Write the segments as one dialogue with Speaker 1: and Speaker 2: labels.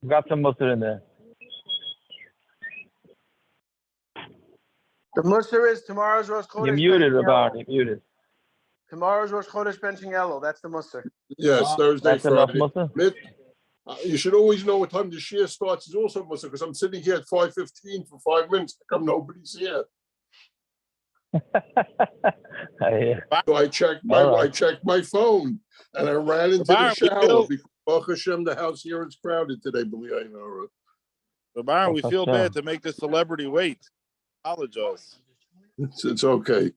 Speaker 1: We've got some mustard in there.
Speaker 2: The muster is tomorrow's Rosh Chodesh.
Speaker 1: You're muted, Rabban. You're muted.
Speaker 2: Tomorrow's Rosh Chodesh benching yellow. That's the muster.
Speaker 3: Yes, Thursday,
Speaker 1: That's enough
Speaker 3: Friday.
Speaker 1: mustard?
Speaker 3: You should always know what time the shir starts. Is also muster because I'm sitting here at 5:15 for 5 minutes. How come nobody's here? So I checked my phone and I ran into the shower because Baruch Hashem, the house here is crowded today. Believe I know.
Speaker 4: Rabban, we feel bad to make the celebrity wait. Apologize.
Speaker 3: It's okay.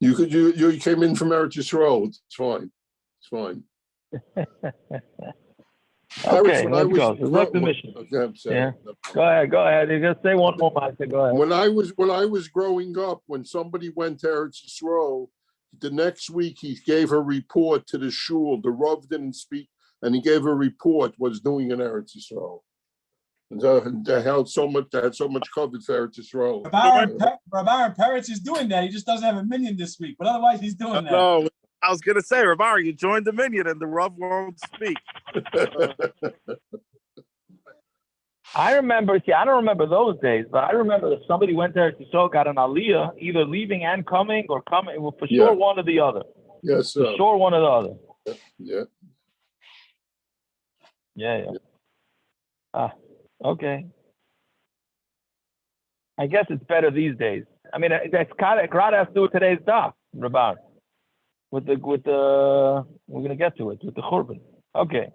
Speaker 3: You came in from Eretz Yisrael. It's fine. It's fine.
Speaker 1: Okay, let's go. So that's the mission. Yeah. Go ahead. You just say one more thing. Go ahead.
Speaker 3: When I was growing up, when somebody went to Eretz Yisrael, the next week he gave a report to the shul. The Rav didn't speak, and he gave a report what's doing in Eretz Yisrael. They had so much covered for Eretz Yisrael.
Speaker 5: Rabban Peretz is doing that. He just doesn't have a minion this week, but otherwise he's doing that.
Speaker 4: No, I was gonna say, Rabban, you joined the minion and the Rav won't speak.
Speaker 1: I remember. See, I don't remember those days, but I remember that somebody went there to show, got an aliyah, either leaving and coming, or coming. Well, for sure, one or the other.
Speaker 3: Yes, sir.
Speaker 1: For sure, one or the other. Yeah. Okay. I guess it's better these days. I mean, that's kind of has to do with today's daf, Rabban. With the we're gonna get to it with the churban. Okay.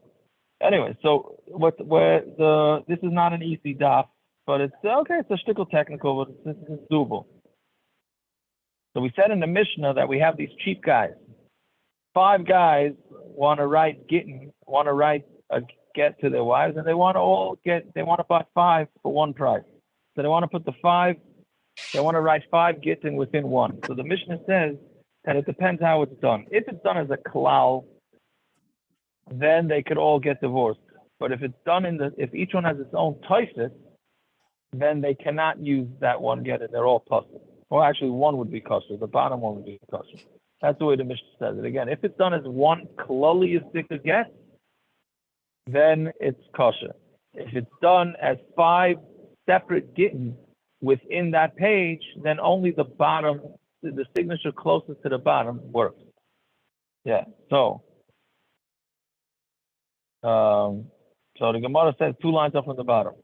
Speaker 1: Anyway, so this is not an easy daf, but it's okay. It's a shtickle technical, but it's doable. So we said in the Mishnah that we have these cheap guys. 5 guys want to write Gittin, want to write a get to their wives, and they want to buy 5 for one price. So they want to put they want to write 5 Gittin within one. So the Mishnah says that it depends how it's done. If it's done as a klal, then they could all get divorced. But if it's done if each one has its own typhus, then they cannot use that one get it. They're all kosher. Well, actually, one would be kosher. The bottom one would be kosher. That's the way the Mishnah says it. Again, if it's done as one klaliistic get, then it's kosher. If it's done as 5 separate gittin within that page, then only the bottom, the signature closest to the bottom works. Yeah. So the Gemara says 2 lines up from the bottom.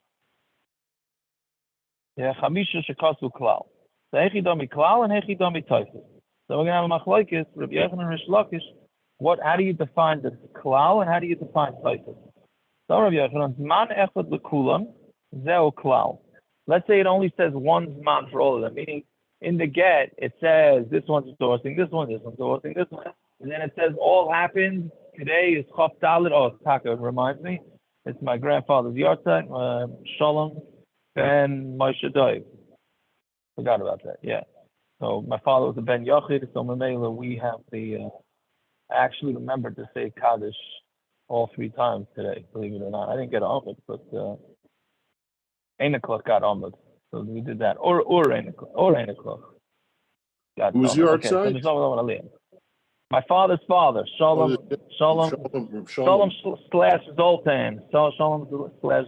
Speaker 1: Yeah, chamisha shekasu klal. So hechidami klal and hechidami typhus. So we're gonna have a machlokes, Rabbi Yochanan and Rish Lakish. How do you define the klal and how do you define typhus? So Rabbi Yochanan, man echad lekulam zeo klal. Let's say it only says one man for all of them, meaning in the get it says this one's endorsing this one, this one's endorsing this one, and then it says all happened. Today is Chaf Dalet. Oh, Taka reminds me. It's my grandfather's yahrzeit, Shalom ben Moshe Dov. Forgot about that. Yeah. So my father was a ben Yochid. So Mamela, we have I actually remembered to say Kaddish all 3 times today. Believe it or not, I didn't get Ahmed, but Einekloch got Ahmed. So we did that. Or Einekloch.
Speaker 3: Who's your outside?
Speaker 1: My father's father, Shalom /Zoltan. Shalom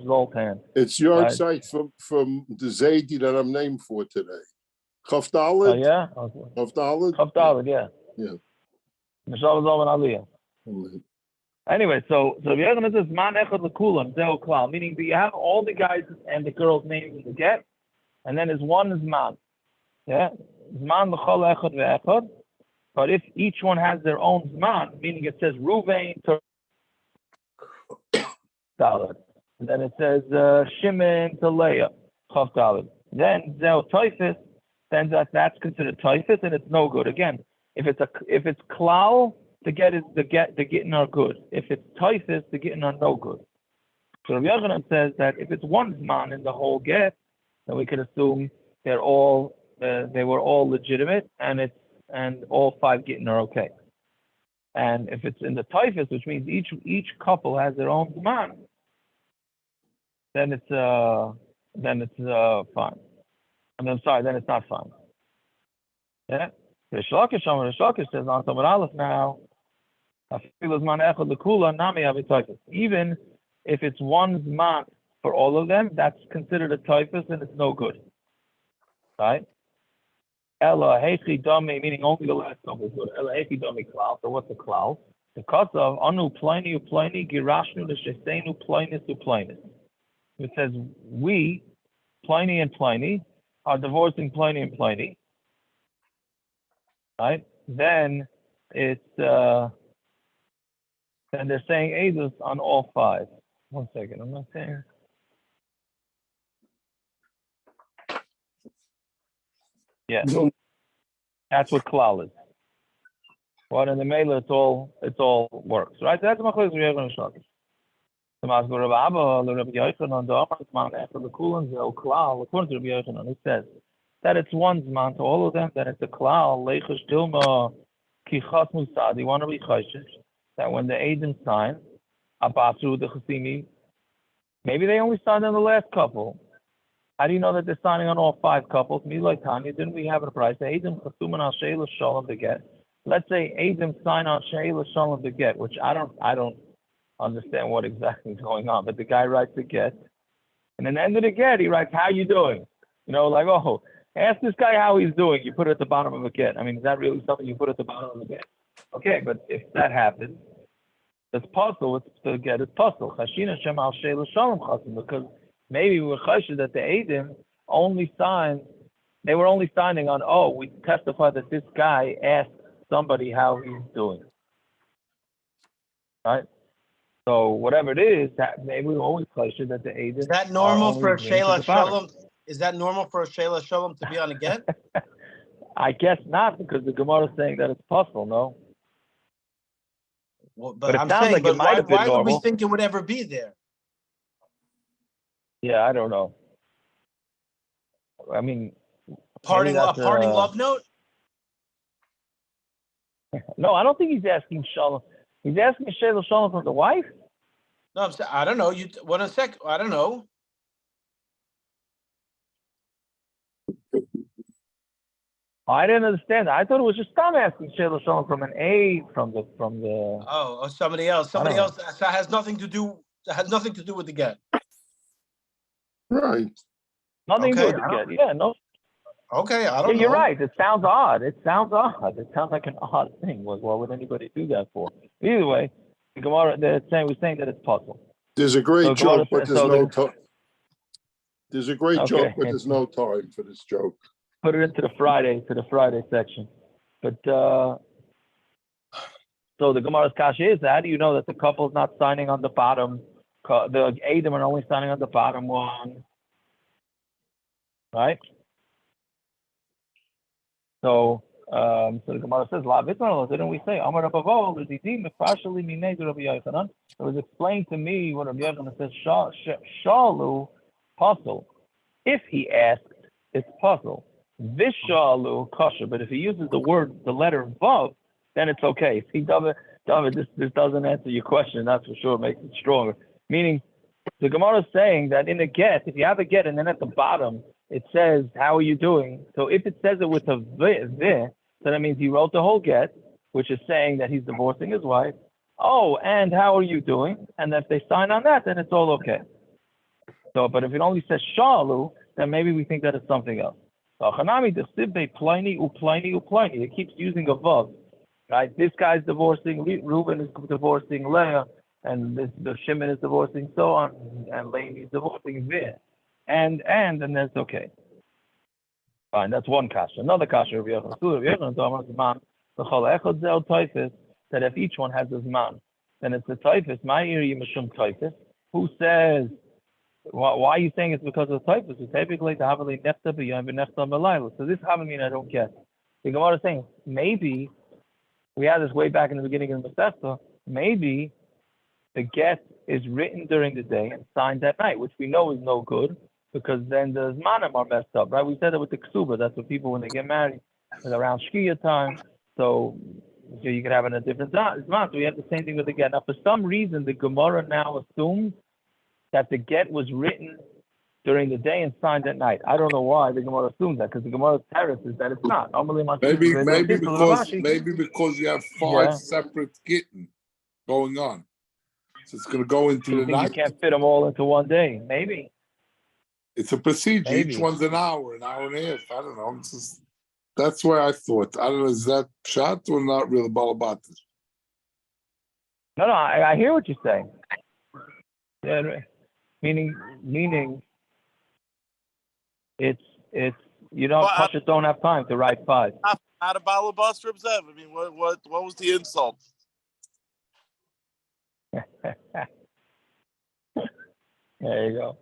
Speaker 1: /Zoltan.
Speaker 3: It's your site from the Zaidi that I'm named for today. Chaf Dalet?
Speaker 1: Oh, yeah?
Speaker 3: Chaf Dalet?
Speaker 1: Chaf Dalet, yeah.
Speaker 3: Yeah.
Speaker 1: Shalom Aliyah. Anyway, so the other says, Man echad lekulam, zeo klal, meaning that you have all the guys and the girls' names in the get, and then there's one is man. Yeah? Zman l'chol echad ve'echad. But if each one has their own zman, meaning it says Ruvain to Dalet, and then it says Shimon to Leah, Chav Dalet. Then Zeo Typhus, then that's considered Typhus, and it's no good. Again, if it's Klal, the Gittin are good. If it's Typhus, the Gittin are no good. So Rabbi Yochanan says that if it's one zman in the whole get, then we can assume they were all legitimate, and all 5 Gittin are okay. And if it's in the typhus, which means each couple has their own zman, then it's fine. Then it's not fine. Yeah. Rish Lakish says on Tamar Aleph now, even if it's one zman for all of them, that's considered a typhus and it's no good. Right? Ella hechi dami, meaning only the last couple is good. Ella hechi dami klal. So what's a klal? Because of anu pliny upliny girashnu l'shesenu plinus uplinus. It says we, Pliny and Pliny, are divorcing Pliny and Pliny. Right? Then it's then they're saying edus on all five. One second, I'm not saying. Yeah, that's what klal is. What in the mailer, it's all works, right? That's my question. We're going to show. The Masgur of Abba, the Rabbi Yochanan, the Amar Zman after the Kulan Zel klal. According to Rabbi Yochanan, he says that it's one Zman to all of them. That it's a klal leichush dilma kichas musad. You want to be chayshish that when the Eidim sign abatru the chasimi, maybe they only signed on the last couple. How do you know that they're signing on all five couples? Me like Tanya, didn't we have a price? Eidim chasuman al sheila shalom to get. Let's say Eidim sign on sheila shalom to get, which I don't understand what exactly is going on. But the guy writes the get, and at the end of the get, he writes, "How you doing?" You know, like, oh, ask this guy how he's doing. You put it at the bottom of a get. I mean, is that really something you put at the bottom of a get? Okay, but if that happens, it's puzzle. It's the get is puzzle. Chashina shem al sheila shalom chasim, because maybe we were chashish that the Eidim only signed. They were only signing on. Oh, we testify that this guy asked somebody how he's doing. Right. So whatever it is, that maybe we always chashish that the Eidim.
Speaker 2: Is that normal for a
Speaker 1: agreeing to
Speaker 2: Sheila
Speaker 1: the pattern.
Speaker 2: Shalom? Is that normal for a Sheila Shalom to be on a get?
Speaker 1: I guess not, because the Gemara is saying that it's possible, no?
Speaker 2: Well,
Speaker 1: But it
Speaker 2: I'm
Speaker 1: sounds
Speaker 2: saying,
Speaker 1: like it
Speaker 2: but
Speaker 1: might have been
Speaker 2: why would we
Speaker 1: normal.
Speaker 2: think it would ever be there?
Speaker 1: Yeah, I don't know. I mean,
Speaker 2: A parting love note?
Speaker 1: No, I don't think he's asking Shalom. He's asking Sheila Shalom from the wife?
Speaker 2: No, I'm saying, I don't know. One a sec. I don't know.
Speaker 1: I didn't understand. I thought it was just Tom asking Sheila Shalom from an aide from the.
Speaker 2: Oh, somebody else. Somebody else. That has nothing to do. That has nothing to do with the get.
Speaker 3: Right.
Speaker 1: Nothing
Speaker 2: Okay,
Speaker 1: to do with the get. Yeah, no.
Speaker 2: Okay, I
Speaker 1: Yeah,
Speaker 2: don't know.
Speaker 1: you're right. It sounds odd. It sounds like an odd thing. Why would anybody do that for? Either way, the Gemara, we're saying that it's possible.
Speaker 3: There's a great
Speaker 1: So
Speaker 3: joke,
Speaker 1: Gemara
Speaker 3: but
Speaker 1: says-
Speaker 3: there's
Speaker 1: so
Speaker 3: no
Speaker 1: the-
Speaker 3: time. There's a great
Speaker 1: Okay.
Speaker 3: joke, but there's no time for this joke.
Speaker 1: Put it into the Friday section. But so the Gemara's kasha is, how do you know that the couple's not signing on the bottom? The Eidim are only signing on the bottom one, right? So the Gemara says, "La vitnal." Didn't we say Amar Rabavo l'didim partially minei Rabbi Yochanan? It was explained to me what Rabbi Yochanan says. Shalu puzzle. If he asked, it's puzzle. Vishalu kosher. But if he uses the letter vav, then it's okay. See, David, this doesn't answer your question. That's for sure. It makes it stronger. Meaning, the Gemara is saying that in a get, if you have a get and then at the bottom it says, "How are you doing?" So if it says it with a v, so that means he wrote the whole get, which is saying that he's divorcing his wife. Oh, and how are you doing? And if they sign on that, then it's all okay. So, but if it only says shalu, then maybe we think that it's something else. So Chanami desibbe pliny upliny upliny. It keeps using a vav, right? This guy's divorcing, Reuben is divorcing Leah, and the Shimon is divorcing so on, and Levi is divorcing Vir, and that's okay. Fine, that's one kasha. Another kasha of that if each one has his man, then it's a typhus. My area mishum typhus. Who says? Why are you saying it's because of the typhus? It's typically the havali nefta b'yom v'nefta b'layla. So this havamina I don't get. The Gemara is saying maybe we had this way back in the beginning of the Masechta. Maybe the get is written during the day and signed at night, which we know is no good because then the zmanim are messed up, right? We said that with the ksuba. That's what people when they get married, it's around shkia time. So you could have it in a different zman. So we have the same thing with the get. Now, for some reason, the Gemara now assumes that the get was written during the day and signed at night. I don't know why the Gemara assumes that, because the Gemara's terrace is that it's not.
Speaker 4: Maybe because you have five separate gittin going on.
Speaker 6: So it's going to go
Speaker 1: Do
Speaker 6: into
Speaker 1: you
Speaker 6: the
Speaker 1: think
Speaker 6: night.
Speaker 1: you can't fit them all into one day? Maybe.
Speaker 6: It's a procedure.
Speaker 1: Maybe.
Speaker 6: Each one's an hour and a half. I don't know. It's just, that's where I thought. I don't know. Is that shot or not really balabatas?
Speaker 1: No, I hear what you're saying. Yeah, meaning, it's you don't Pashas don't have time to write 5.
Speaker 4: Not a balabas, Reb Zev. I mean, what was the insult?
Speaker 1: There you go.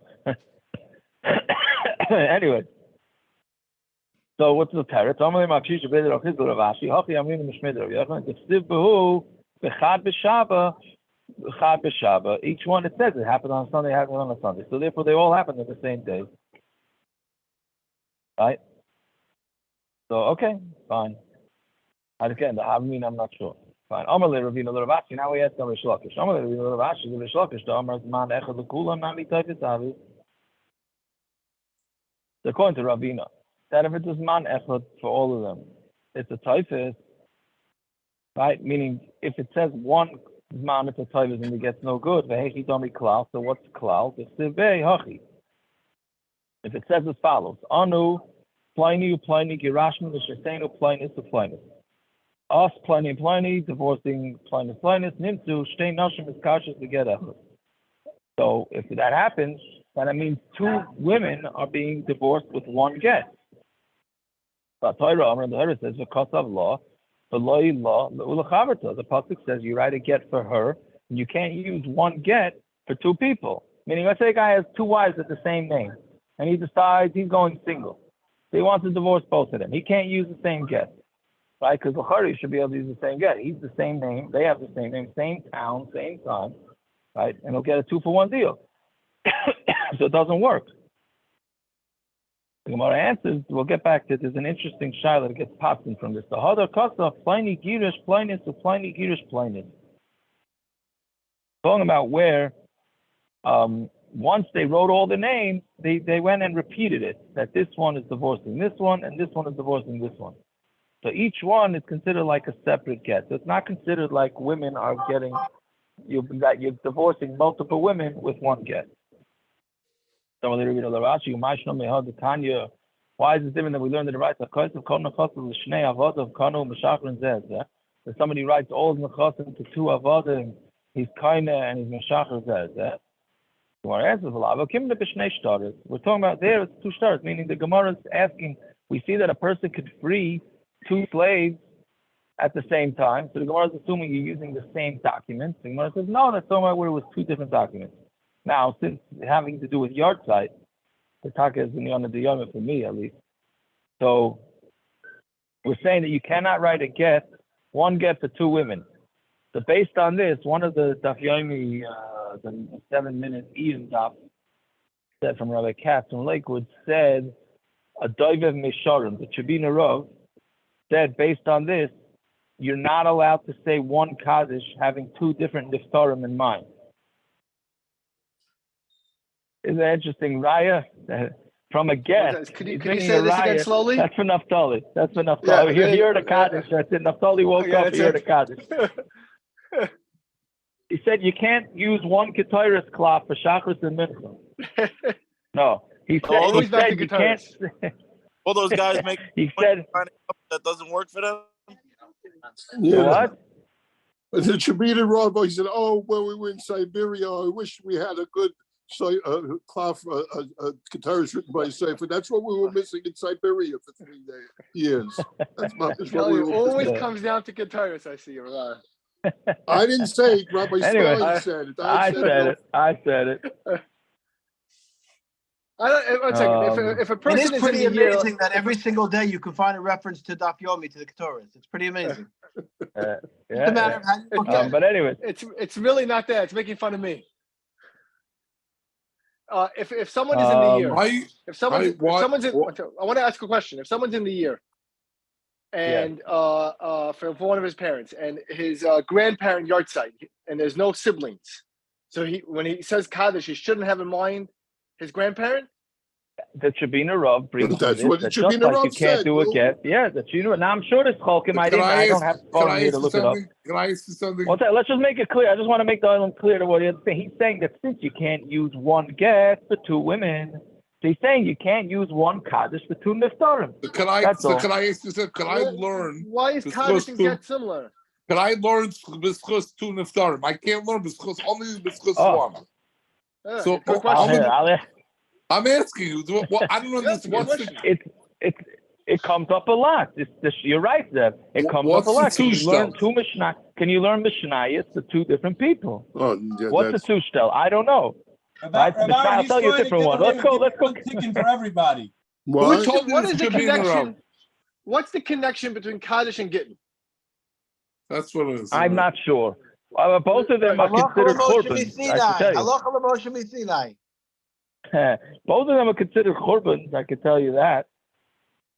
Speaker 1: Anyway, so what's the teretz? Amalei Makshish Beder Ochizul Ravashi. Hachi Amrin Mishmeder Rav Yochanan. The Siv Behu Bechad B'Shaba. Chad b'Shaba. Each one, it says it happened on Sunday, happened on a Sunday. So therefore, they all happened at the same day, right? So okay, fine. And again, the Havmin, I'm not sure. Fine. Amalei Ravina L'Ravashi. Now we ask Rish Lakish. Amalei Ravina L'Ravashi. The Rish Lakish. The Amar Man Echad L'Kulam Nami Tayfis Avi. According to Ravina, that if it is Man Echad for all of them, it's a Tayfis, right? Meaning, if it says one man it's a Tayfis and it gets no good, Vehechi Domi Klal. So what's Klal? The Sivei Hachi. If it says as follows: Anu Pliny Girashman L'Shesenu Pliny Pliny. Us Pliny divorcing Pliny Nimtu Shtei Nashim is Kashas together. So if that happens, then it means 2 women are being divorced with one get. But Torah Amar, the Torah says because of law, the law the pasuk says you write a get for her, and you can't use one get for 2 people. Meaning, let's say a guy has 2 wives with the same name, and he decides he's going single. So he wants to divorce both of them. He can't use the same get, right? Because the should be able to use the same get. He's the same name, they have the same name, same town, same time, right? And he'll get a 2-for-1 deal. So it doesn't work. The Gemara answers, we'll get back to it. There's an interesting shaila that gets popped in from this. The Hadar Kasa, Pliny Girish, Pliny, so Pliny Girish, Pliny. Talking about where once they wrote all the names, they went and repeated it, that this one is divorcing this one, and this one is divorcing this one. So each one is considered like a separate get. So it's not considered like women are getting, that you're divorcing multiple women with one get. Why is it different than we learned in the rights of that somebody writes all the nechasim to 2 avodim, he's kaina and he's meshacher zeh. We're talking about there it's 2 stars, meaning the Gemara is asking. We see that a person could free 2 slaves at the same time. So the Gemara is assuming you're using the same document. The Gemara says no, that's talking about where it was 2 different documents. Now, since having to do with yard site, the taka is in the Yom for me at least. So we're saying that you cannot write a get, one get for 2 women. So based on this, one of the Daf Yomi, the 7-minute Eden Daf, said from Rabbi Katz from Lakewood, said a Doivev Mesharim, the Chabina Rov, said based on this, you're not allowed to say one Kaddish having 2 different Niftarim in mind. Isn't that interesting, Raya? From a get.
Speaker 7: Could you say this again slowly?
Speaker 1: That's for Naftali. Yeah, here are the Kaddish. That's it. Naftali woke up, here are the Kaddish. He said you can't use one Ketairis cloth for Shachris and Mincha. No. He said you can't.
Speaker 4: All those guys make
Speaker 1: he said
Speaker 4: that doesn't work for them.
Speaker 3: Yeah.
Speaker 1: What?
Speaker 3: The Chabina Rabbi said, "Oh, when we were in Siberia, I wish we had a good cloth, guitars written by Sefer. That's what we were missing in Siberia for 3 years. That's what we were
Speaker 7: always comes down to guitars. I see, Rabbi.
Speaker 3: I didn't say it. Rabbi Stein said it.
Speaker 1: I said it.
Speaker 7: One second. If a person
Speaker 2: it is pretty amazing that every single day you can find a reference to Daf Yomi to the Keturas. It's pretty amazing.
Speaker 1: Yeah,
Speaker 2: it's a matter of how you look at it.
Speaker 1: But anyway,
Speaker 7: it's really not that. It's making fun of me. If someone is in the year, I want to ask a question. If someone's in the year, and for one of his parents, and his grandparent yard site, and there's no siblings, so when he says Kaddish, he shouldn't have in mind his grandparent.
Speaker 1: the Tribuna Rav brings
Speaker 3: That's
Speaker 1: this,
Speaker 3: what the
Speaker 1: that just
Speaker 3: Tribuna
Speaker 1: like you
Speaker 3: Rav
Speaker 1: can't
Speaker 3: said,
Speaker 1: do a
Speaker 3: Lou.
Speaker 1: get. Yeah, the Tribuna. Now I'm sure there's Cholkim. I don't have fun here to look it up.
Speaker 6: Can I ask you something?
Speaker 1: One second, let's just make it clear. I just want to make the island clear to what he's saying. He's saying that since you can't use one get for two women, so he's saying you can't use one kaddish for two niftarim.
Speaker 6: Can I
Speaker 1: That's all.
Speaker 6: can I ask you something? Can I learn?
Speaker 7: Why is Kaddish and Get similar?
Speaker 6: Can I learn b'schus two niftarim? I can't learn b'schus only b'schus one. So
Speaker 7: good question.
Speaker 6: I'm asking you. I don't understand.
Speaker 1: It comes up a lot. You're right, Zev. It comes up a lot. Can you learn two Mishnah? Can you learn Mishnayos to two different people?
Speaker 3: Oh, yeah,
Speaker 1: What's the two shtel? I don't know.
Speaker 5: I'll
Speaker 1: tell you a different one. Let's go.
Speaker 5: Ticking for everybody.
Speaker 7: What is the connection? What's the connection between Kaddish and Gittin?
Speaker 6: That's what it is.
Speaker 1: I'm not sure. Both of them are considered korbans.
Speaker 2: Halacha l'Moshe Sinai.
Speaker 1: Both of them are considered korbans. I can tell you that.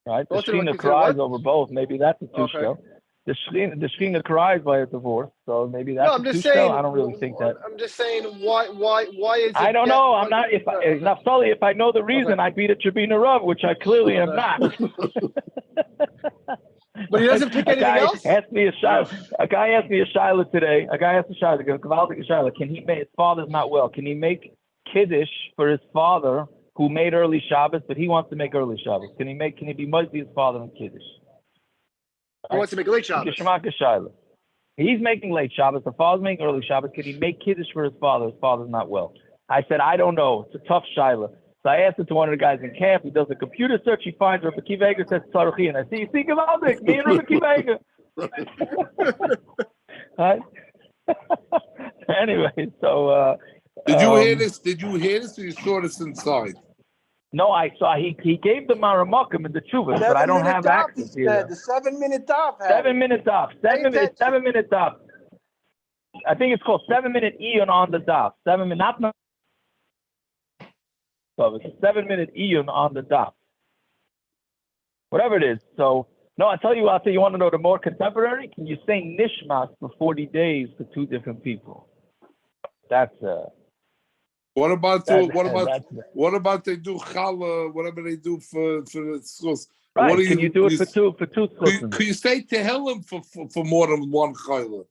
Speaker 1: Right? The Shechina cries over both. Maybe that's a two shtel. The Shechina cries by a divorce, so maybe that's a two shtel. I don't really think that.
Speaker 7: I'm just saying, why is it?
Speaker 1: I don't know. I'm not. If I know the reason, I'd be the Tribuna Rav, which I clearly am not.
Speaker 7: But he doesn't pick anything else?
Speaker 1: A guy asked me a shaila today. A guy asked a shaila. Can he make, his father's not well, can he make kiddush for his father who made early Shabbos, but he wants to make early Shabbos? Can he be mostly his father in kiddush?
Speaker 7: He wants to make late Shabbos.
Speaker 1: He's making late Shabbos. The father's making early Shabbos. Can he make kiddush for his father? His father's not well. I said, I don't know. It's a tough shaila. So I asked it to one of the guys in camp. He does a computer search. He finds Rabbi Akiva Eiger says Tzaruchi, and I see Gavaldik, me and Rabbi Akiva Eiger. Right? Anyway, so
Speaker 6: did you hear this? Did you hear this? Or you saw this inside?
Speaker 1: No, I saw he gave the Maramakim in the Chuvas, but I don't have access here.
Speaker 2: The 7-minute daf.
Speaker 1: 7 minute daf. 7 minute daf. I think it's called 7 minute Eon on the daf. 7 minute, not. So it's a 7 minute Iyun on the dot. Whatever it is. So, no, I'll tell you, you want to know the more contemporary? Can you say Nishmas for 40 days for two different people? That's
Speaker 6: What about they do challah, whatever they do for the schools?
Speaker 1: Right, can you do it for two schools?
Speaker 6: Could you say Tehillim for more than one challah?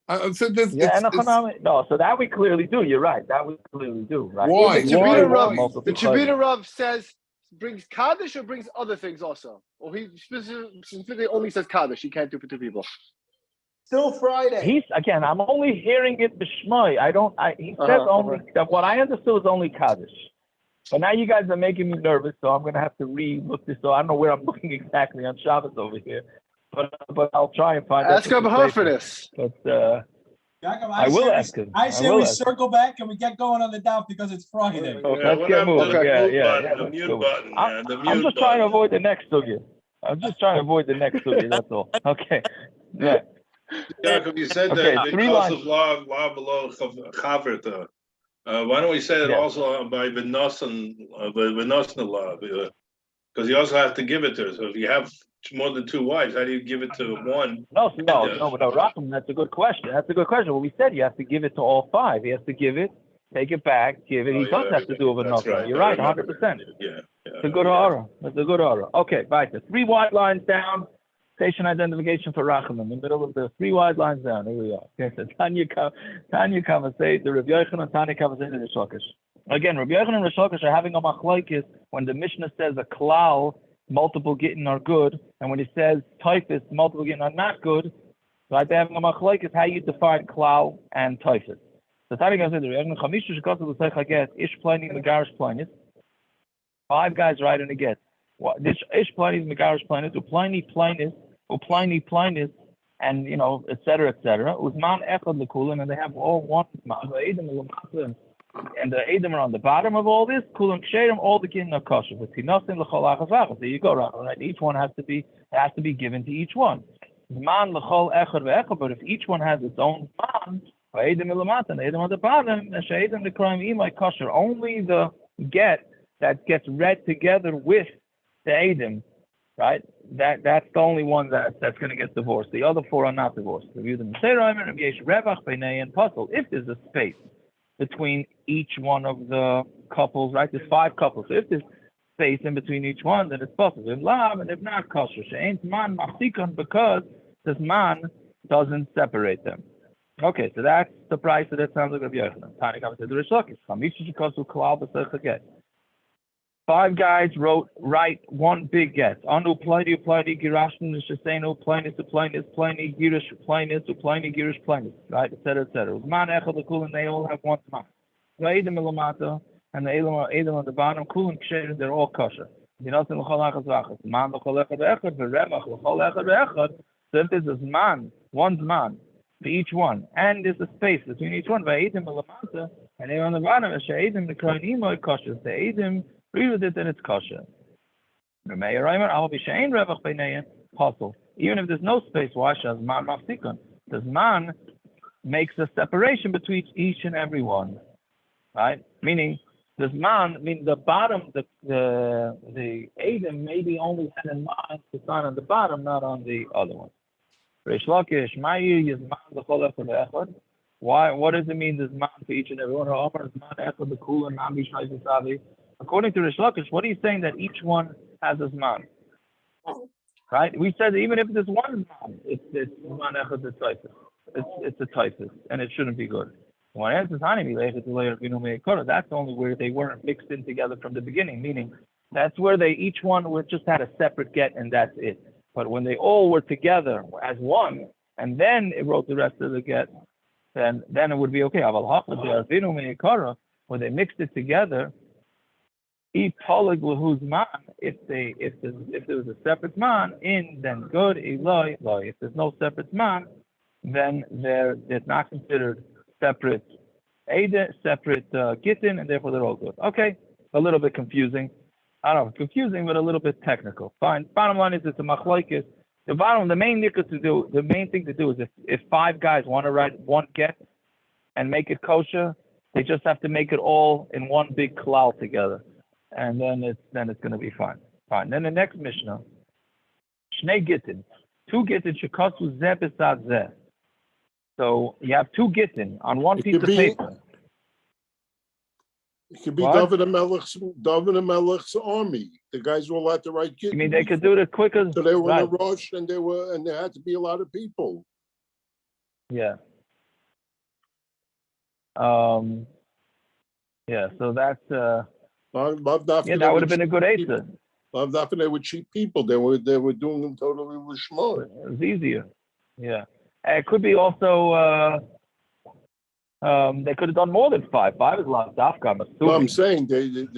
Speaker 6: So
Speaker 1: that we clearly do. You're right. That we clearly do. Right?
Speaker 6: Why?
Speaker 7: The Tribuna Rav says brings Kaddish or brings other things also? Or he specifically only says Kaddish. He can't do for two people.
Speaker 2: Still Friday.
Speaker 1: I'm only hearing it b'shmai. He says only. What I understood was only Kaddish. But now you guys are making me nervous, so I'm going to have to re-look this. So I don't know where I'm looking exactly on Shabbos over here. But I'll try and find.
Speaker 7: Ask Abahar for this.
Speaker 1: But I will ask him.
Speaker 5: I say we circle back and we get going on the daf because it's Friday.
Speaker 1: Let's get moving. The mute button. I'm just trying to avoid the next sugya. That's all. Okay. Yeah.
Speaker 8: Jacob, you said that because of law below chaverta. Why don't we say that also by v'nosan law? Because you also have to give it to her. So if you have more than two wives, how do you give it to one?
Speaker 1: No, Rahman, that's a good question. Well, we said you have to give it to all five. He has to give it, take it back, give it. He does have to do it with nothing. Right. You're right, 100%.
Speaker 8: Yeah.
Speaker 1: It's a good order. Okay, right. The 3 wide lines down. Station identification for Rachman in the middle of the 3 wide lines down. Here we are. Okay, so Tanya Kavasei, the Rabbi Yochanan and Tanya Kavasei, the Rish Lakish. Again, Rabbi Yochanan and Rish Lakish are having a machlokes when the Mishnah says a klal, multiple gittin are good, and when it says typhus, multiple gittin are not good, right? They're having a machlokes how you define klal and typhus. So Tanya Kavasei, the Rabbi Yochanan Chamishu Shekot of the Seich Haget, Ish Pliny, Megarish Pliny. 5 guys writing a get. This Ish Pliny, Megarish Pliny, Pliny Pliny, Pliny, and et cetera. Uzman echad lekulin, and they have all one Uzman. And the Edom are on the bottom of all this. Kulan ksherim, all the gittin are kosher. But tinosin l'chol achas. There you go, right? Each one has to be given to each one. Zman l'chol echad ve'echad. But if each one has its own zman, Edom ilamatan, the Edom on the bottom, and she'edom l'kroim imay kosher. Only the get that gets read together with the Edom. Right? That's the only one that's going to get divorced. The other 4 are not divorced. If there's a space between each one of the couples, right? There's 5 couples. So if there's space in between each one, then it's possible. In lab, and if not, kosher. She'ain't man machzikon, because this man doesn't separate them. Okay, so that's the price that it sounds like Rabbi Yochanan. Tani comes to the Rish Lakish. Chamisha shikosu klal b'seicha get. 5 guys write one big get. Anu pliny girashnu shesenu pliny pliny girish pliny girish pliny, right, etc. Man echad lekul, and they all have one man. V'edim elamata, and the edim on the bottom, kul and ksher, they're all kosher. Dinasim l'chol echad v'achad. Man l'chol echad v'echad, v'remach l'chol echad v'echad. So if there's this man, one's man, for each one, and there's a space between each one, v'edim elamata, and they're on the bottom, she'edim l'kroin imoy kosher. The edim agree with it, then it's kosher. Even if there's no space, why should man mafsikon? This man makes a separation between each and every one, right? Meaning, this man, the bottom, the Adam maybe only had in mind to sign on the bottom, not on the other one. Why? What does it mean? There's man for each and every one. According to Rish Lakish, what are you saying that each one has his man? Right? We said that even if there's one man, it's man echad the typhus. It's a typhus, and it shouldn't be good. That's only where they weren't mixed in together from the beginning, meaning that's where each one just had a separate get, and that's it. But when they all were together as one, and then it wrote the rest of the get, then it would be okay. When they mixed it together, if there was a separate man then good. If there's no separate man, then they're not considered separate gittin, and therefore they're all good. Okay, a little bit confusing. I don't know, confusing, but a little bit technical. Fine. Bottom line is it's a machlokes. The main thing to do is if 5 guys want to write one get and make it kosher, they just have to make it all in one big klal together. And then it's going to be fine. Fine. Then the next Mishnah, Shnei Gittin, 2 Gittin shekasu zeh b'sad zeh. So you have 2 Gittin on one piece of paper.
Speaker 3: It could be David HaMelech's army. The guys were allowed to write Gittin.
Speaker 1: I mean, they could do it quicker.
Speaker 3: So they were in a rush, and there had to be a lot of people.
Speaker 1: Yeah. Yeah. So that's. that would have been a good answer.
Speaker 3: They were cheap people. They were doing them totally lishma.
Speaker 1: It was easier. Yeah. It could be also. They could have done more than 5. 5 is a lot of dafka.
Speaker 3: No, I'm saying they had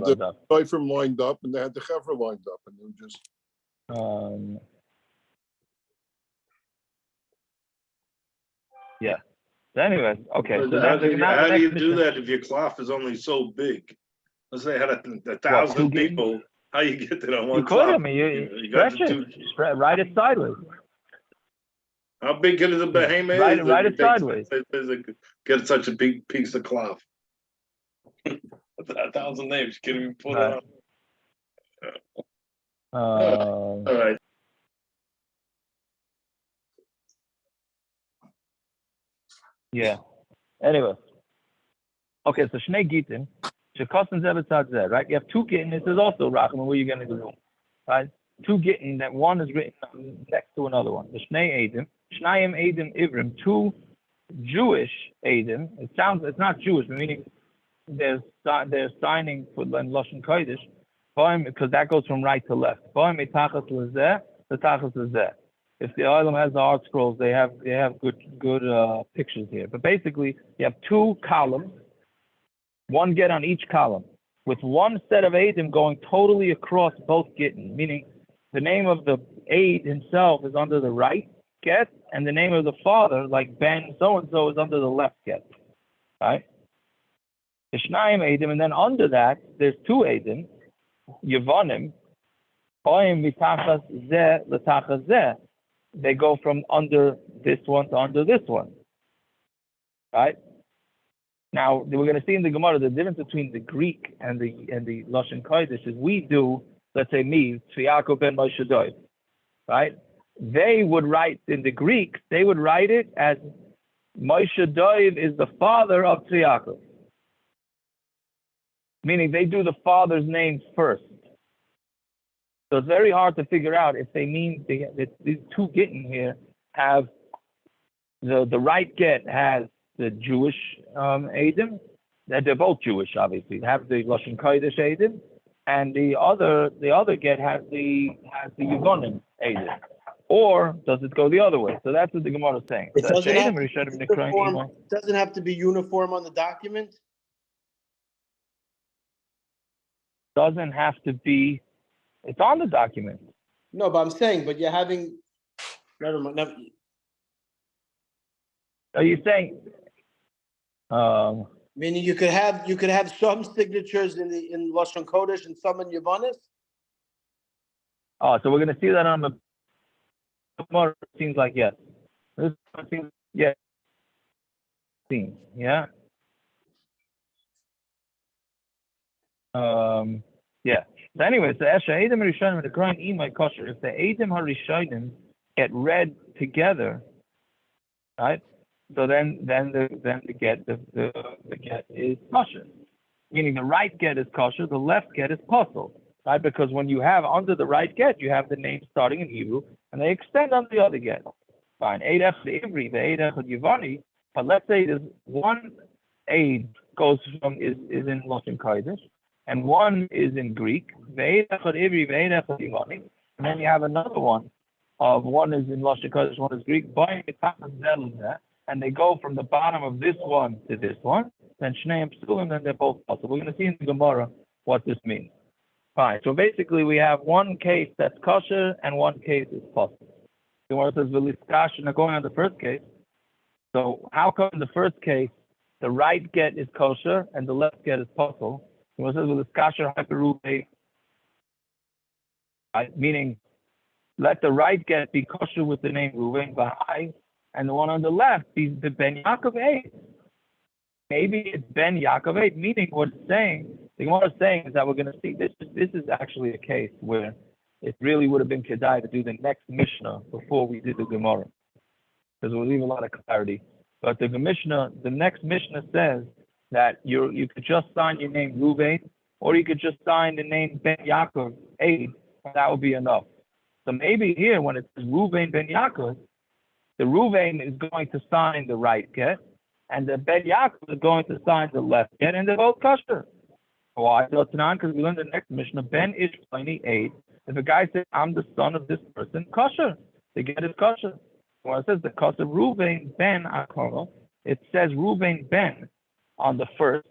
Speaker 3: the Seifrim lined up, and they had the Chevra lined up, and they were just.
Speaker 1: Yeah. Anyway, okay. So
Speaker 8: how do you do that if your cloth is only so big? Let's say I had 1,000 people. How you get that on one cloth?
Speaker 1: I mean, you stretch it. Write it sideways.
Speaker 8: How big is the behemoth?
Speaker 1: Write it sideways.
Speaker 8: Get such a big piece of cloth. 1,000 names. You can't even put it on. All right.
Speaker 1: Yeah. Anyway. Okay, so Shnei Gittin, Shekasim Zebetzad Zeh, right? You have 2 Gittin. This is also Rachman. What are you going to do? Right? 2 Gittin, that one is written next to another one. The Shnei Edim, Shnayim Edim Ivrim, 2 Jewish Edim. It's not Jewish, meaning they're signing for Lashon Kodesh, because that goes from right to left. If the Olam has the art scrolls, they have good pictures here. But basically, you have 2 columns, 1 get on each column, with 1 set of Eidim going totally across both Gittin, meaning the name of the Eid himself is under the right get, and the name of the father, like Ben so-and-so, is under the left get, right? Ishnayim Eidim, and then under that, there's 2 Eidim, Yevonim, Oim Mitachas Zeh L'Tachas Zeh. They go from under this one to under this one, right? Now we're going to see in the Gemara the difference between the Greek and the Lashon Kodesh is we do, let's say me, Tzviako ben Moshe Dov, right? They would write in the Greek, they would write it as Moshe Dov is the father of Tzviako. meaning they do the father's name first. So it's very hard to figure out if they mean these two Gittin here have the right get has the Jewish Eidim, that they're both Jewish, obviously. They have the Lashon Kodesh Eidim, and the other get has the Yevonim Eidim. Or does it go the other way? So that's what the Gemara is saying.
Speaker 2: It doesn't have to be uniform on the document?
Speaker 1: Doesn't have to be. It's on the document.
Speaker 2: No, but I'm saying, but you're having. Never mind.
Speaker 1: Are you saying?
Speaker 2: Meaning you could have some signatures in Lashon Kodesh and some in Yevonis?
Speaker 1: Oh, so we're going to see that on the Gemara. Seems like yes. This seems yes. Seems yeah. Yeah. So anyway, so Esha Eidim Rishonim and the Growing Imai Kosher. If the Eidim Harishonim get read together, right? So then the get is kosher, meaning the right get is kosher, the left get is possible, right? Because when you have under the right get, you have the name starting in Hebrew, and they extend on the other get. Fine, Eidef the Ivri, the Eidef the Yevani, but let's say there's one Eid goes from is in Lashon Kodesh, and one is in Greek, the Eidef the Ivri, the Eidef the Yevani, and then you have another one of one is in Lashon Kodesh, one is Greek, and they go from the bottom of this one to this one, then Shneim Psulim, then they're both possible. We're going to see in the Gemara what this means. Fine. So basically, we have one case that's kosher and one case is possible. The Gemara says, now going on the first case. So how come in the first case, the right get is kosher and the left get is possible? The Gemara says, meaning, let the right get be kosher with the name Ruvain Bahai, and the one on the left is the Ben Yaakov Eid. Maybe it's Ben Yaakov Eid, meaning what it's saying, the Gemara is saying is that we're going to see this is actually a case where it really would have been kedai to do the next Mishnah before we did the Gemara, because it will leave a lot of clarity. But the next Mishnah says that you could just sign your name Ruvain, or you could just sign the name Ben Yaakov Eid, and that would be enough. So maybe here, when it says Ruvain Ben Yaakov, the Ruvain is going to sign the right get, and the Ben Yaakov is going to sign the left get, and they're both kosher. Why? Because we learned the next Mishnah, Ben Ish Pliny Eid. If a guy says, I'm the son of this person, kosher. The get is kosher. When it says the kosher Ruvain Ben Akoro, it says Ruvain Ben on the first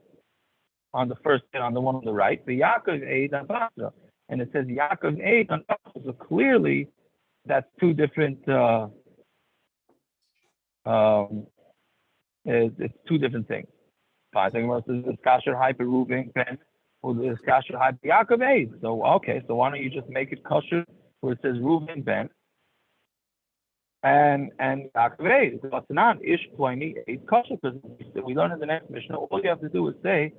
Speaker 1: get, on the one on the right, the Yaakov Eid on Basra. And it says Yaakov Eid on Basra. So clearly, that's two different it's two different things. I think it's kasher hyper Ruvain Ben, or it's kasher hyper Yaakov Eid. So okay, so why don't you just make it kosher where it says Ruvain Ben and Yaakov Eid? It's not Ish Ploini Eid kosher, because we learn in the next Mishnah, all you have to do is say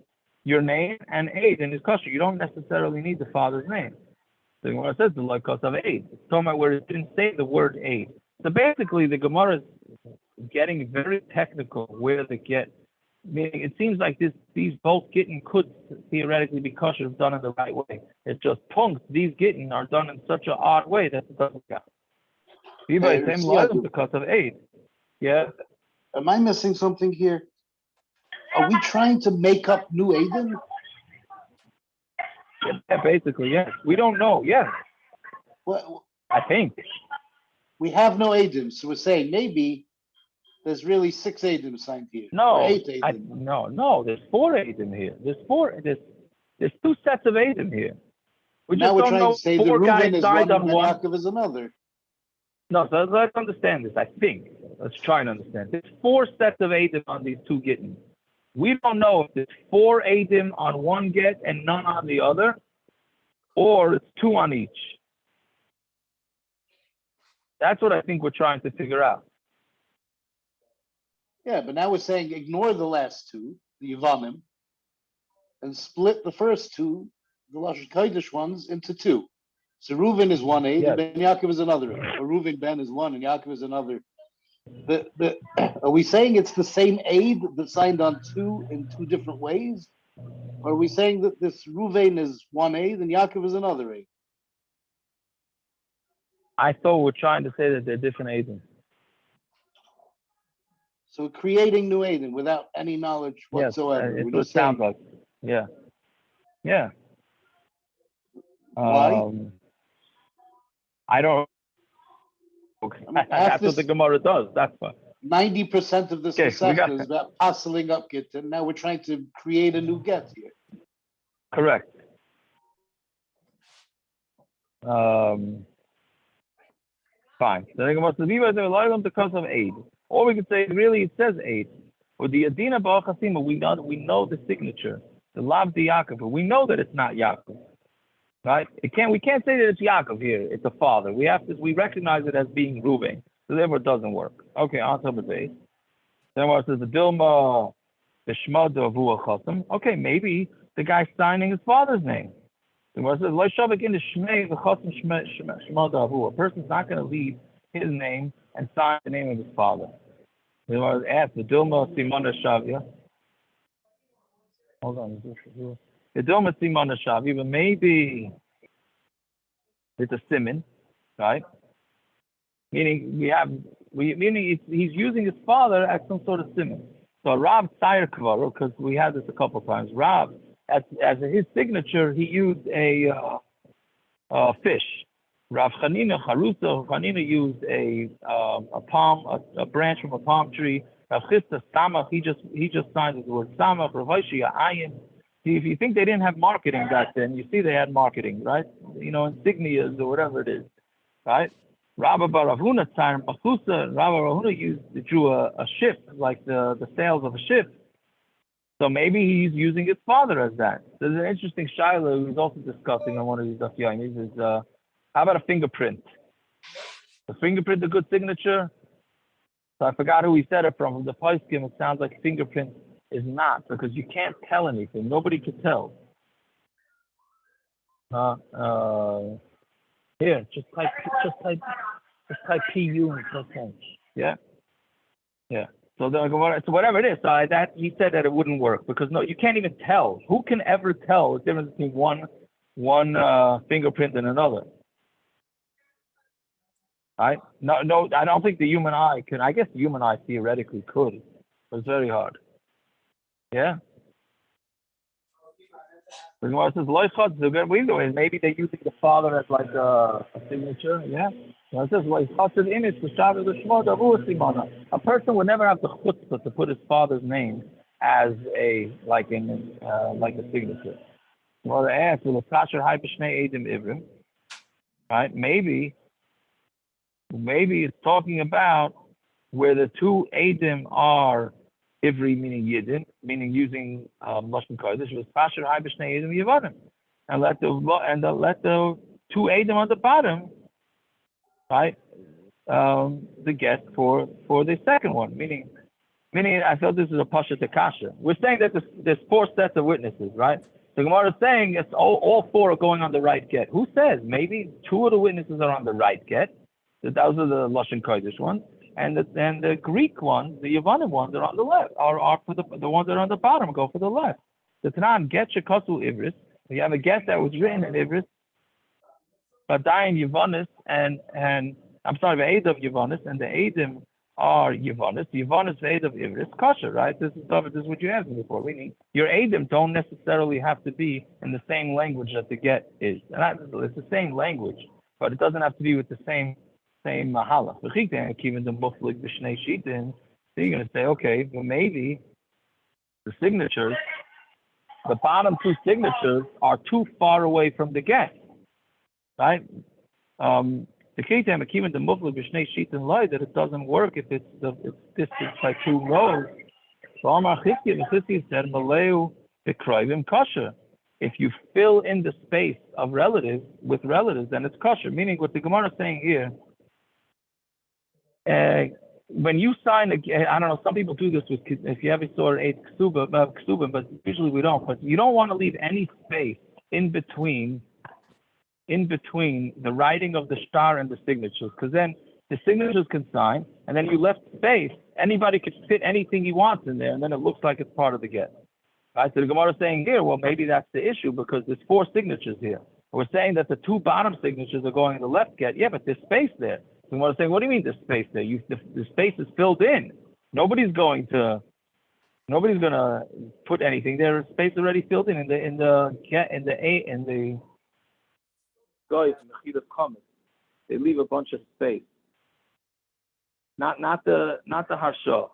Speaker 1: your name and Eid, and it's kosher. You don't necessarily need the father's name. So when it says the like of Eid, it's talking about where it didn't say the word Eid. So basically, the Gemara is getting very technical where the get, meaning it seems like these both Gittin could theoretically be kosher if done in the right way. It's just punks, these Gittin are done in such an odd way that it doesn't count. Same line because of Eid. Yeah.
Speaker 9: Am I missing something here? Are we trying to make up new Eidim?
Speaker 1: Yeah, basically, yes. We don't know, yes.
Speaker 9: Well,
Speaker 1: I think.
Speaker 9: We have no Eidim, so we're saying maybe there's really 6 Eidim signed here.
Speaker 1: No,
Speaker 9: or 8 Eidim.
Speaker 1: No, there's 4 Eidim here. There's 2 sets of Eidim here.
Speaker 9: Now we're trying to say the Reuven is one and Yaakov is another.
Speaker 1: No, so let's understand this, I think. Let's try and understand. There's 4 sets of Eidim on these 2 Gittin. We don't know if there's 4 Eidim on one get and none on the other, or it's 2 on each. That's what I think we're trying to figure out.
Speaker 9: Yeah, but now we're saying ignore the last 2, the Yevanim, and split the first 2, the Lashon Kodesh ones, into 2. So Reuven is one Eid, yes. And Yaakov is another. Or Reuven Ben is one, and Yaakov is another. Are we saying it's the same Eid but signed on 2 in 2 different ways? Are we saying that this Ruvain is one A, then Yaakov is another A?
Speaker 1: I thought we're trying to say that they're different Adim.
Speaker 9: So creating new Adim without any knowledge whatsoever.
Speaker 1: Yes, it's what it sounds like. Yeah. Yeah.
Speaker 9: Why?
Speaker 1: I don't. That's what the Gemara does. That's why.
Speaker 9: 90% of this Masechta is about passing up Gittin. Now we're trying to create a new get here.
Speaker 1: Correct. Fine. So the Gemara says, because of aid. Or we could say, really, it says aid. With the Adina Ba'achasima, we know the signature. The Lav di Yaakov. We know that it's not Yaakov. Right? We can't say that it's Yaakov here. It's a father. We recognize it as being Reuven. So therefore it doesn't work. Okay, on top of base. Then what says the Dilma the Shmad of Chasam. Okay, maybe the guy's signing his father's name. Then what says Lo Shavik in the Shmei the Chasam Shmad of a person's not going to leave his name and sign the name of his father. Then what asked the Dilma Simona Shavia. Hold on, the Dilma Simona Shavia, but maybe it's a simon, right? Meaning he's using his father as some sort of simon. So Rav Tzair Kvar, because we had this a couple of times. Rav, as his signature, he used a fish. Rav Chanina used a branch from a palm tree. Rav Chisda Samach, he just signed the word Samach. Rav Hoshia Ayin. If you think they didn't have marketing back then, you see they had marketing, right? Insignias or whatever it is, right? Rabbi Baravuna Tzar Machusa, Rabbi Baravuna drew a ship, like the sails of a ship. So maybe he's using his father as that. There's an interesting Shiloh who's also discussing on one of these Daf Yomi is how about a fingerprint? The fingerprint a good signature? So I forgot who he said it from the Paiskim. It sounds like fingerprint is not, because you can't tell anything. Nobody can tell. Here, just type PU and press enter. Yeah. So whatever it is, that he said that it wouldn't work because you can't even tell. Who can ever tell the difference between one fingerprint and another? Right? No, I don't think the human eye can. I guess the human eye theoretically could, but it's very hard. Yeah. The Gemara says, maybe they're using the father as like a signature. Yeah. It says, a person would never have the chutzpah to put his father's name as a signature. Well, they asked, right? Maybe it's talking about where the two Eidim are Ivri, meaning Yidin, meaning using Lashon Kodesh, was Pasher Hai B'Shnei Eidim Yevanim, and let the two Eidim on the bottom, right, the get for the second one. Meaning, I felt this is a Pasha Tekasha. We're saying that there's four sets of witnesses, right? The Gemara is saying it's all four are going on the right get. Who says? Maybe two of the witnesses are on the right get. Those are the Lashon Kodesh ones. And the Greek ones, the Yavanim ones, are on the left. Are for the ones that are on the bottom go for the left. The Tanan get Shekasu Ivris. You have a get that was written in Ivris, Badayin Yavanis, and I'm sorry, the Eid of Yavanis, and the Eidim are Yavanis. The Yavanis, the Eid of Ivris, kosher, right? This is what you asked me before. Meaning your Eidim don't necessarily have to be in the same language that the get is. It's the same language, but it doesn't have to be with the same mahala. So you're going to say, okay, well maybe the signatures, the bottom two signatures are too far away from the get, right? The Ketem Akiva the Muflik B'Shnei Shitin Loi that it doesn't work if it's distance by two rows. So Amar Chizkiya Mechizkiya said Maleu B'Kroivim Kosher. If you fill in the space of relatives with relatives, then it's kosher. Meaning what the Gemara is saying here. When you sign I don't know, some people do this with if you have a sort of ksuba, but usually we don't. But you don't want to leave any space in between the writing of the star and the signatures, because then the signatures can sign, and then you left space. Anybody could fit anything he wants in there, and then it looks like it's part of the get. Right? So the Gemara is saying here, well, maybe that's the issue because there's 4 signatures here. We're saying that the 2 bottom signatures are going in the left get. Yeah, but there's space there. So the Gemara is saying, what do you mean there's space there? The space is filled in. Nobody's going to put anything there. There's space already filled in the guys in the heat of comments. They leave a bunch of space. Not the harsha.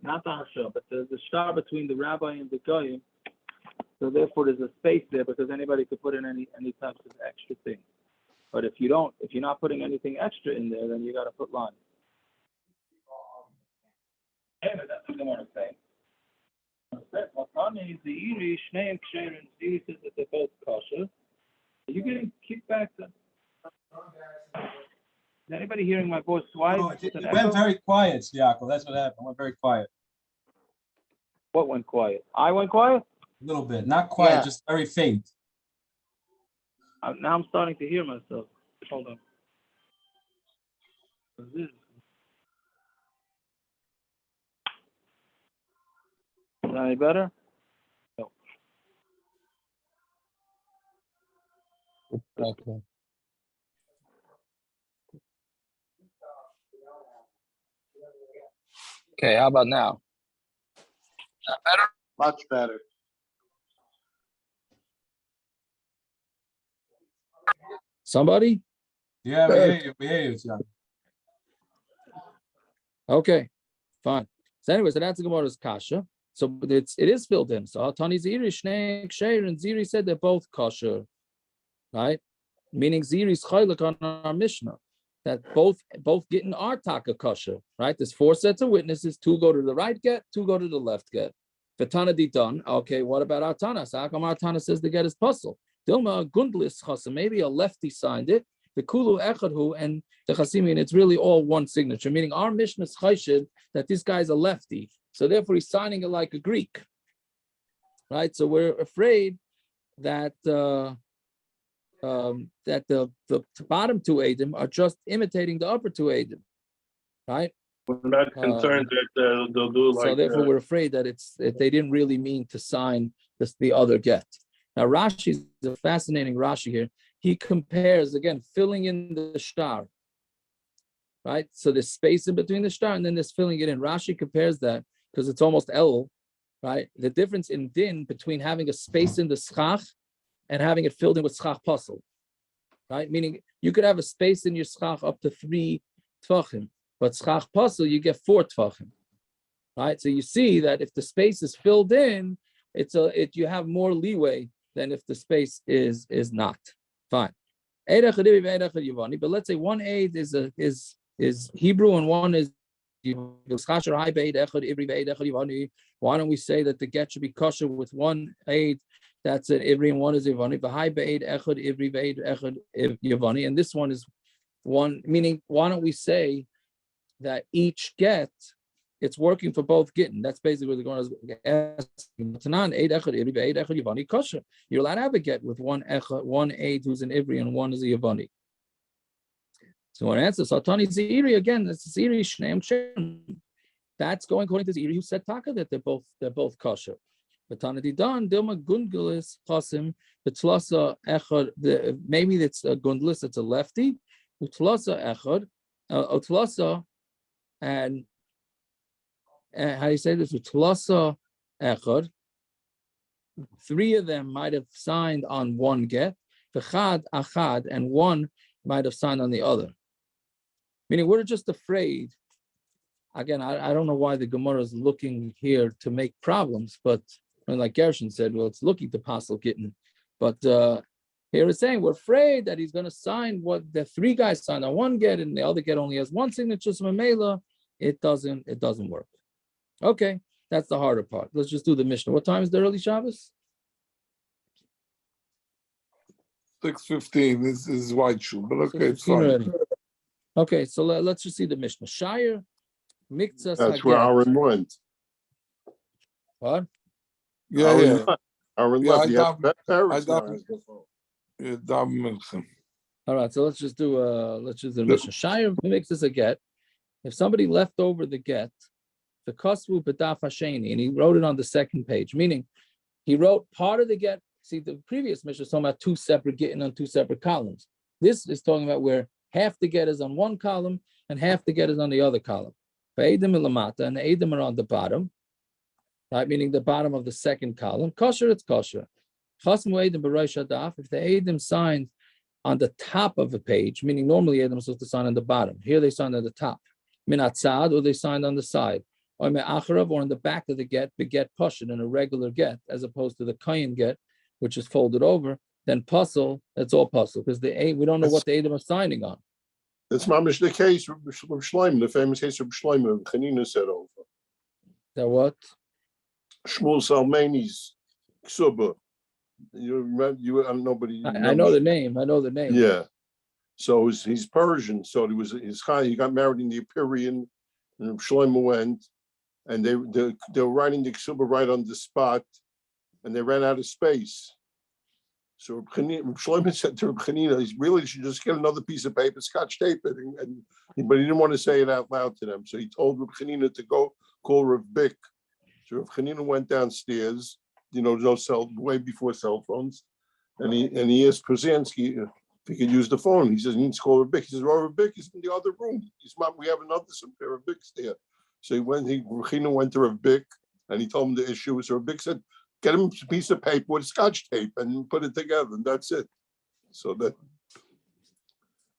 Speaker 1: Not the harsha, but the star between the rabbi and the goyim. So therefore, there's a space there because anybody could put in any types of extra things. But if you're not putting anything extra in there, then you got to put lines. Anyway, that's what I want to say. Says that they're both kosher. Are you getting kickback? Is anybody hearing my voice? Why?
Speaker 5: No, it went very quiet, Yaakov. That's what happened. It went very quiet.
Speaker 1: What went quiet? I went quiet?
Speaker 5: A little bit. Not quiet, just very faint.
Speaker 1: Now I'm starting to hear myself. Hold on. What is this? Is that any better? No. Okay. Okay, how about now?
Speaker 9: Better? Much better.
Speaker 1: Somebody?
Speaker 5: Yeah, we hear you. We hear you, John.
Speaker 1: Okay, fine. So anyway, so that's the Gemara's kasha. So it is filled in. So Tani Ziri, Shnei, Ksher, and Ziri said they're both kosher, right? Meaning Ziri's chaylik on our Mishnah. That both Gittin are taka kosher, right? There's 4 sets of witnesses. 2 go to the right get, 2 go to the left get. Fatana di done. Okay, what about our Tana? So how come our Tana says the get is puzzle? Dilma gundlis chasam. Maybe a lefty signed it. The kulu echadhu and the chasimi, and it's really all one signature. Meaning our Mishnah is chayshid that this guy's a lefty, so therefore he's signing it like a Greek, right? So we're afraid that the bottom 2 Eidim are just imitating the upper 2 Eidim, right?
Speaker 8: We're not concerned that they'll do like.
Speaker 1: So therefore, we're afraid that they didn't really mean to sign the other get. Now Rashi is a fascinating Rashi here. He compares again, filling in the star, right? So there's space in between the star, and then there's filling it in. Rashi compares that because it's almost El, right? The difference in din between having a space in the schach and having it filled in with schach puzzle, right? Meaning you could have a space in your schach up to 3 tvachim, but schach puzzle you get 4 tvachim, right? So you see that if the space is filled in, you have more leeway than if the space is not. Fine. But let's say one aid is Hebrew and one is why don't we say that the get should be kosher with one aid that's an Ivri and one is Yavani? And this one is one, meaning why don't we say that each get it's working for both Gittin? That's basically what the Gemara is asking. You're allowed to have a get with one aid who's an Ivri and one is a Yavani. So one answer, Satani Ziri again. That's Ziri Shneim Shem. That's going according to Ziri who said Taka that they're both kosher. But Tanadi Dan Dilma Gungulis Chasim Betlasa Echad. Maybe it's a Gungulis. It's a lefty. Utlasa Echad. Utlasa and how do you say this? Utlasa Echad. 3 of them might have signed on one get. V'chad Achad, and 1 might have signed on the other. Meaning we're just afraid. Again, I don't know why the Gemara is looking here to make problems, but like Gershon said, well, it's looking to Pasal Gittin. But here it's saying we're afraid that he's going to sign what the 3 guys signed on one get, and the other get only has 1 signature. So Mamela, it doesn't work. Okay, that's the harder part. Let's just do the Mishnah. What time is the early Shabbos?
Speaker 6: 6:15. This is white shoe, but okay, it's fine. Already.
Speaker 1: Okay, so let's just see the Mishnah. Shire, Miktsas.
Speaker 3: That's where Aaron went.
Speaker 1: What?
Speaker 6: Yeah.
Speaker 3: Aaron left.
Speaker 1: All right, so let's just do the Mishnah. Shire Miktsas a get.
Speaker 10: If somebody left over the get, the Kosvu B'daf Hasheni, and he wrote it on the second page, meaning he wrote part of the get. See, the previous Mishnah was talking about two separate getting on two separate columns. This is talking about where half the get is on one column and half the get is on the other column. Ve'edim ilamata, and the edim are on the bottom, right? Meaning the bottom of the second column. Kosher, it's kosher. Chasmu edim b'rosh hadaf. If the edim signed on the top of a page, meaning normally edim are supposed to sign on the bottom. Here they signed on the top. Min atzad, or they signed on the side. Or me'acharav, or in the back of the get, beget pashut, in a regular get, as opposed to the kayin get, which is folded over. Then puzzle, that's all puzzle, because we don't know what the edim are signing on.
Speaker 3: That's mamish the case of Shlomo, the famous case of Shlomo. Chanina said over.
Speaker 10: That what?
Speaker 3: Shmuel Salmani's ksuba. You remember? Nobody.
Speaker 10: I know the name. I know the name.
Speaker 3: Yeah. So he's Persian. So he got married in the Imperial, and Shlomo went, and they were writing the ksuba right on the spot, and they ran out of space. So Shlomo said to Reb Chanina, he really should just get another piece of paper, scotch tape it, but he didn't want to say it out loud to them. So he told Reb Chanina to go call Reb Bick. So Reb Chanina went downstairs, way before cell phones, and he asked Krasinski if he could use the phone. He says, he needs to call Reb Bick. He says, Reb Bick is in the other room. He's Mom, we have another pair of Bicks there. So Reb Chanina went to Reb Bick, and he told him the issue. So Reb Bick said, get him a piece of paper with scotch tape and put it together, and that's it. So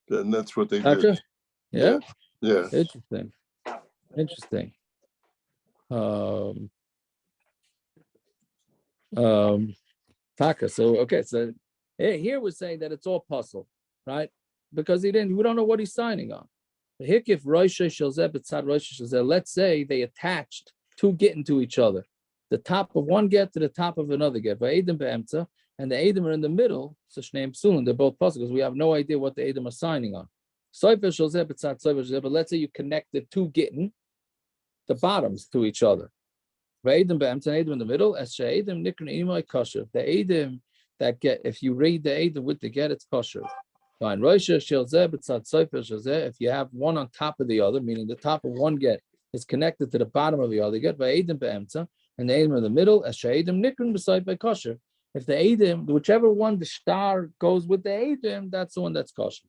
Speaker 3: then that's what they did.
Speaker 10: Yeah.
Speaker 3: Yeah.
Speaker 10: Interesting. Taka. So okay. So here we're saying that it's all puzzle, right? Because we don't know what he's signing on. Let's say they attached two getting to each other. The top of one get to the top of another get. And the edim are in the middle. They're both puzzle because we have no idea what the edim are signing on. But let's say you connect the two getting, the bottoms to each other. The edim in the middle. The edim that get, if you read the edim with the get, it's kosher. Fine. If you have one on top of the other, meaning the top of one get is connected to the bottom of the other get, and the edim in the middle, as she'edim nikrin beside by kosher. If the edim, whichever one the star goes with the edim, that's the one that's kosher.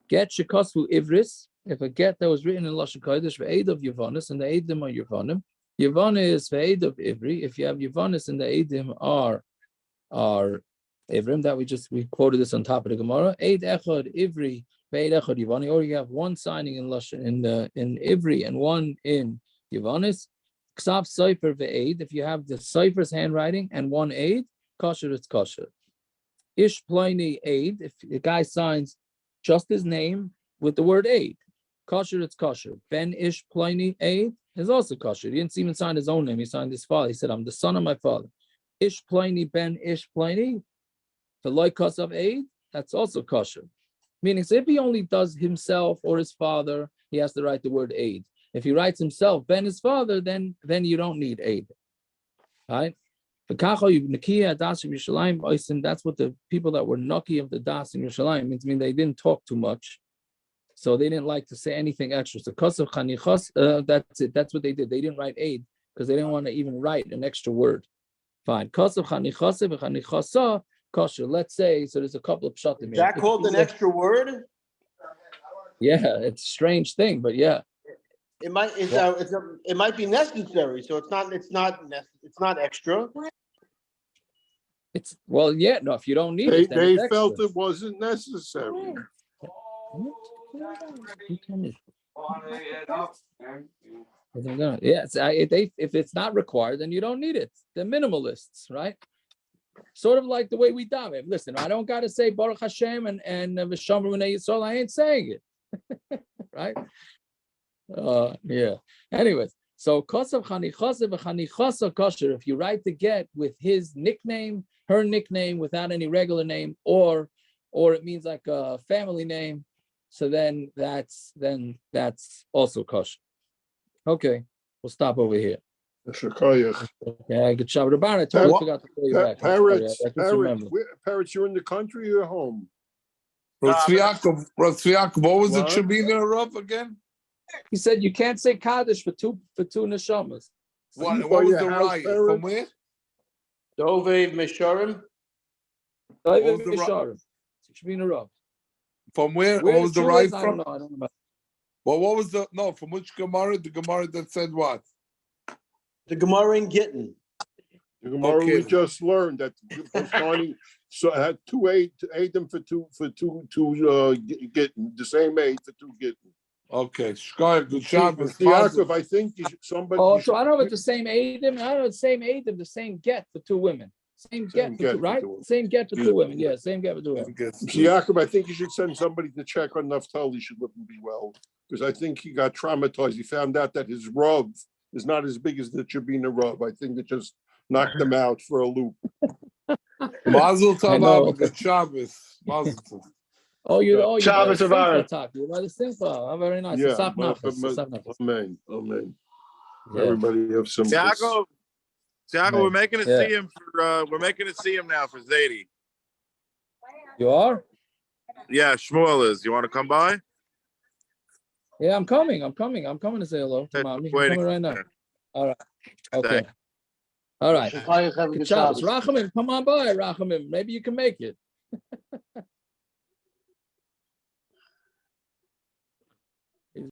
Speaker 10: Get shekosvu ivris. If a get that was written in lashon kodesh ve'ed of Yavonis, and the edim are Yavonim. Yavon is ve'ed of ivri. If you have Yavonis and the edim are ivrim, that we quoted this on top of the Gemara. Eid echad ivri ve'ed echad Yavoni, or you have one signing in lashon in ivri and one in Yavonis. Ksav Sefer ve'ed, if you have the Sefer's handwriting and one aid, kosher, it's kosher. Ish Pliny aid, if the guy signs just his name with the word aid, kosher, it's kosher. Ben Ish Pliny aid is also kosher. He didn't even sign his own name, he signed his father. He said, I'm the son of my father. Ish Pliny Ben Ish Pliny, the loikos of aid, that's also kosher. Meaning, so if he only does himself or his father, he has to write the word aid. If he writes himself, Ben his father, then you don't need aid. Right? That's what the people that were nucky of the das in Yerushalayim means. They didn't talk too much, so they didn't like to say anything extra. So kasav chanichas, that's it. That's what they did. They didn't write aid because they didn't want to even write an extra word. Fine. Kasav chanichasa v'chanichasa kosher. Let's say so. There's a couple of pshatim.
Speaker 2: Is that called an extra word?
Speaker 10: Yeah, it's a strange thing, but yeah.
Speaker 2: It might be necessary, so it's not extra.
Speaker 10: If you don't need it,
Speaker 3: they felt it wasn't necessary.
Speaker 10: Yes, if it's not required, then you don't need it. They're minimalists, right? Sort of like the way we daven. Listen, I don't got to say Baruch Hashem and V'shamru B'nei Yisrael. I ain't saying it, right? Yeah. Anyways, so kosav chanichasa v'chanichasa kosher. If you write the get with his nickname, her nickname, without any regular name, or it means like a family name, so then that's also kosher. Okay, we'll stop over here. Yeah, good job, Rabban. I totally forgot to call you back.
Speaker 3: Parrots, you're in the country or home?
Speaker 6: Rav Tzvi Yaakov, what was the Shabina Rav again?
Speaker 10: He said you can't say Kaddish for two neshamas.
Speaker 6: What was the riot? From where?
Speaker 2: Dove Mesharim.
Speaker 6: From where?
Speaker 10: Where
Speaker 6: What was the riot
Speaker 10: I
Speaker 6: from?
Speaker 10: don't know.
Speaker 6: Well, what was the from which Gemara? The Gemara that said what?
Speaker 2: The Gemara in Gittin.
Speaker 3: The Gemara we just learned that Bustani had 2 Eidim for two Gittin, the same 8 for 2 Gittin.
Speaker 6: Okay, Shkoyer, good Shabbos.
Speaker 3: Yaakov, I think somebody.
Speaker 10: Oh, so I don't know if it's the same Eidim. I don't know the same Eidim, the same get for 2 women. Same get for 2, right? Same get for 2 women. Yeah, same get for 2 women.
Speaker 3: Yaakov, I think you should send somebody to check on Naftali. Should wouldn't be well because I think he got traumatized. He found out that his rub is not as big as the Chabina rub. I think it just knocked him out for a loop.
Speaker 6: Mazel tov, good Shabbos. Mazel tov.
Speaker 10: You
Speaker 7: Shabbos of Aaron.
Speaker 10: You by the simcha. Oh, very nice.
Speaker 3: Yeah,
Speaker 10: Amen.
Speaker 3: Amen.
Speaker 10: Yeah.
Speaker 3: Everybody have some.
Speaker 4: Tiago, we're making a see him for. We're making a see him now for Zadie.
Speaker 10: You are?
Speaker 4: Yeah, Shmuel is. You want to come by?
Speaker 10: Yeah, I'm coming to say hello to mommy. I'm coming right now. All right. Okay. All right. Good Shabbos. Rachamim, come on by, Rachamim. Maybe you can make it.